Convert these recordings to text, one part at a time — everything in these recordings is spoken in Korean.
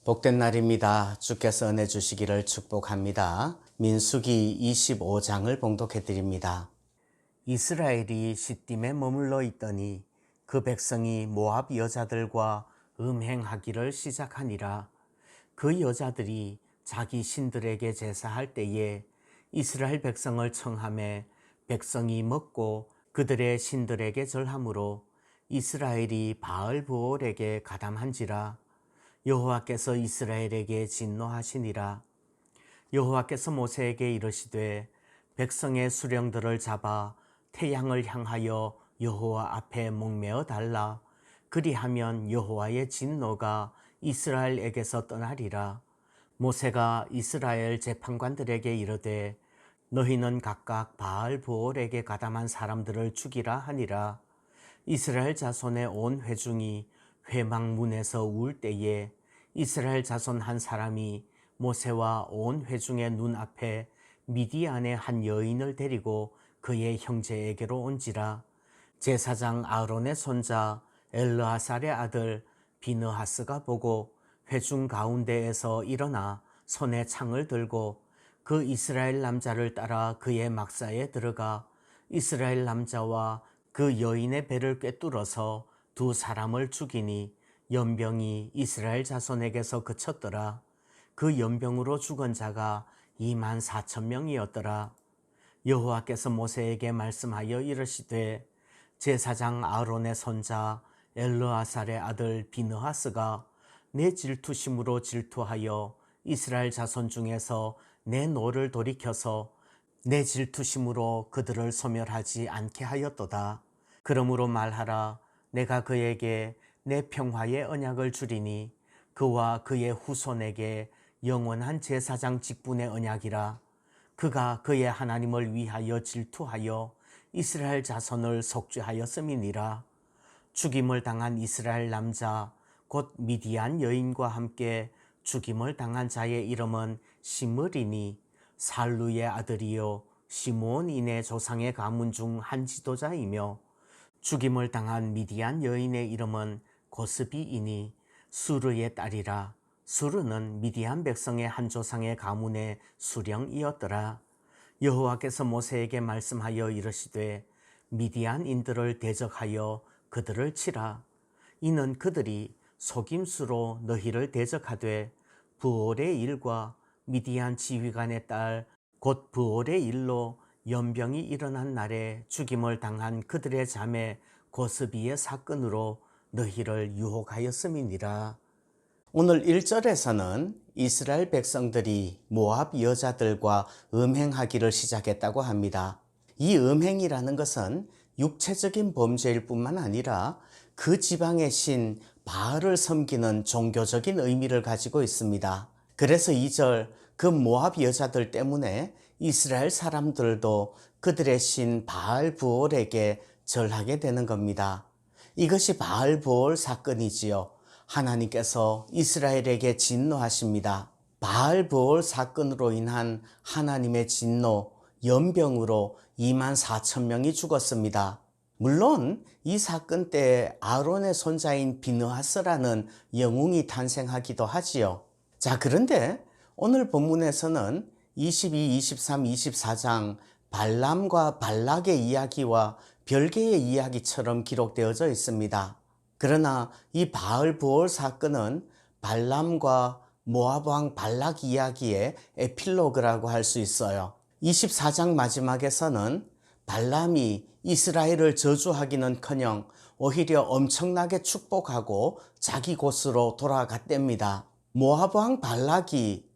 복된 날입니다. 주께서 은혜 주시기를 축복합니다. 민수기 25장을 봉독해 드립니다. 이스라엘이 시딤에 머물러 있더니 그 백성이 모압 여자들과 음행하기를 시작하니라. 그 여자들이 자기 신들에게 제사할 때에 이스라엘 백성을 청하매 백성이 먹고 그들의 신들에게 절함으로 이스라엘이 바알브올에게 가담한지라. 여호와께서 이스라엘에게 진노하시니라. 여호와께서 모세에게 이르시되 백성의 수령들을 잡아 태양을 향하여 여호와 앞에 목매어 달라. 그리하면 여호와의 진노가 이스라엘에게서 떠나리라. 모세가 이스라엘 재판관들에게 이르되 너희는 각각 바알브올에게 가담한 사람들을 죽이라 하니라. 이스라엘 자손의 온 회중이 회막문에서 울 때에 이스라엘 자손 한 사람이 모세와 온 회중의 눈앞에 미디안의 한 여인을 데리고 그의 형제에게로 온지라. 제사장 아론의 손자 엘르아살의 아들 비느하스가 보고 회중 가운데에서 일어나 손에 창을 들고 그 이스라엘 남자를 따라 그의 막사에 들어가 이스라엘 남자와 그 여인의 배를 꿰뚫어서 두 사람을 죽이니 연병이 이스라엘 자손에게서 그쳤더라. 그 연병으로 죽은 자가 24,000명이었더라. 여호와께서 모세에게 말씀하여 이르시되 제사장 아론의 손자 엘르아살의 아들 비느하스가 내 질투심으로 질투하여 이스라엘 자손 중에서 내 노를 돌이켜서 내 질투심으로 그들을 소멸하지 않게 하였도다. 그러므로 말하라. 내가 그에게 내 평화의 언약을 주리니 그와 그의 후손에게 영원한 제사장 직분의 언약이라. 그가 그의 하나님을 위하여 질투하여 이스라엘 자손을 속죄하였음이니라. 죽임을 당한 이스라엘 남자 곧 미디안 여인과 함께 죽임을 당한 자의 이름은 시므리니 살루의 아들이요 시므온인의 조상의 가문 중 한 지도자이며 죽임을 당한 미디안 여인의 이름은 고스비이니 수르의 딸이라. 수르는 미디안 백성의 한 조상의 가문의 수령이었더라. 여호와께서 모세에게 말씀하여 이르시되 미디안인들을 대적하여 그들을 치라. 이는 그들이 속임수로 너희를 대적하되 브올의 일과 미디안 지휘관의 딸 곧 브올의 일로 연병이 일어난 날에 죽임을 당한 그들의 자매 고스비의 사건으로 너희를 유혹하였음이니라. 오늘 1절에서는 이스라엘 백성들이 모압 여자들과 음행하기를 시작했다고 합니다. 이 음행이라는 것은 육체적인 범죄일 뿐만 아니라 그 지방의 신 바알을 섬기는 종교적인 의미를 가지고 있습니다. 그래서 2절 그 모압 여자들 때문에 이스라엘 사람들도 그들의 신 바알브올에게 절하게 되는 겁니다. 이것이 바알브올 사건이지요. 하나님께서 이스라엘에게 진노하십니다. 바알브올 사건으로 인한 하나님의 진노, 연병으로 24,000명이 죽었습니다. 물론 이 사건 때 아론의 손자인 비느하스라는 영웅이 탄생하기도 하지요. 자, 그런데 오늘 본문에서는 22, 23, 24장 발람과 발락의 이야기와 별개의 이야기처럼 기록되어져 있습니다. 그러나 이 바알브올 사건은 발람과 모압 왕 발락 이야기의 에필로그라고 할 수 있어요. 24장 마지막에서는 발람이 이스라엘을 저주하기는커녕 오히려 엄청나게 축복하고 자기 곳으로 돌아갔답니다. 모압 왕 발락이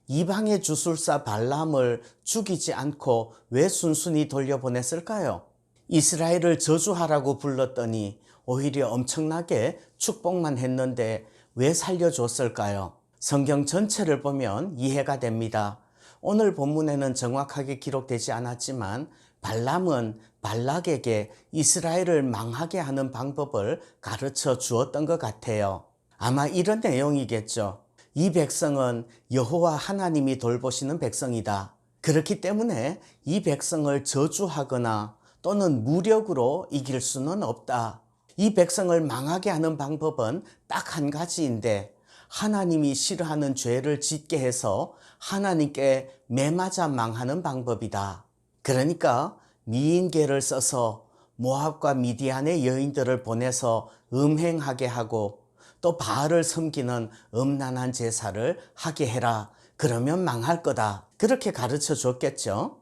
이방의 주술사 발람을 죽이지 않고 왜 순순히 돌려보냈을까요? 이스라엘을 저주하라고 불렀더니 오히려 엄청나게 축복만 했는데 왜 살려줬을까요? 성경 전체를 보면 이해가 됩니다. 오늘 본문에는 정확하게 기록되지 않았지만 발람은 발락에게 이스라엘을 망하게 하는 방법을 가르쳐 주었던 것 같아요. 아마 이런 내용이겠죠. 이 백성은 여호와 하나님이 돌보시는 백성이다. 그렇기 때문에 이 백성을 저주하거나 또는 무력으로 이길 수는 없다. 이 백성을 망하게 하는 방법은 딱 한 가지인데 하나님이 싫어하는 죄를 짓게 해서 하나님께 매맞아 망하는 방법이다. 그러니까 미인계를 써서 모압과 미디안의 여인들을 보내서 음행하게 하고 또 바알을 섬기는 음란한 제사를 하게 해라. 그러면 망할 거다. 그렇게 가르쳐 줬겠죠.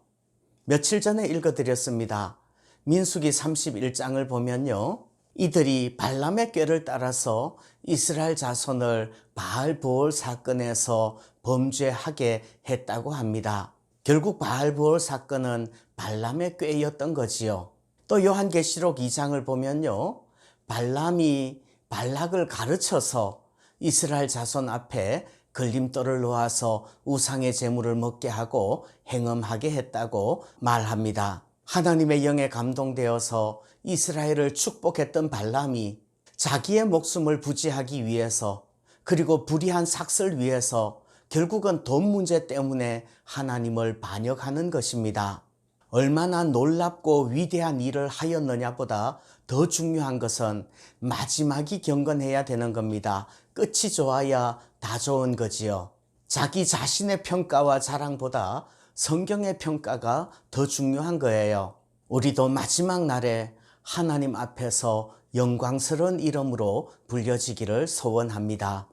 며칠 전에 읽어드렸습니다. 민수기 31장을 보면요. 이들이 발람의 꾀를 따라서 이스라엘 자손을 바알 부올 사건에서 범죄하게 했다고 합니다. 결국 바알 부올 사건은 발람의 꾀였던 거지요. 또 요한계시록 2장을 보면요. 발람이 발락을 가르쳐서 이스라엘 자손 앞에 걸림돌을 놓아서 우상의 제물을 먹게 하고 행음하게 했다고 말합니다. 하나님의 영에 감동되어서 이스라엘을 축복했던 발람이 자기의 목숨을 부지하기 위해서 그리고 불의한 삭슬 위해서 결국은 돈 문제 때문에 하나님을 반역하는 것입니다. 얼마나 놀랍고 위대한 일을 하였느냐보다 더 중요한 것은 마지막이 경건해야 되는 겁니다. 끝이 좋아야 다 좋은 거지요. 자기 자신의 평가와 자랑보다 성경의 평가가 더 중요한 거예요. 우리도 마지막 날에 하나님 앞에서 영광스러운 이름으로 불려지기를 소원합니다.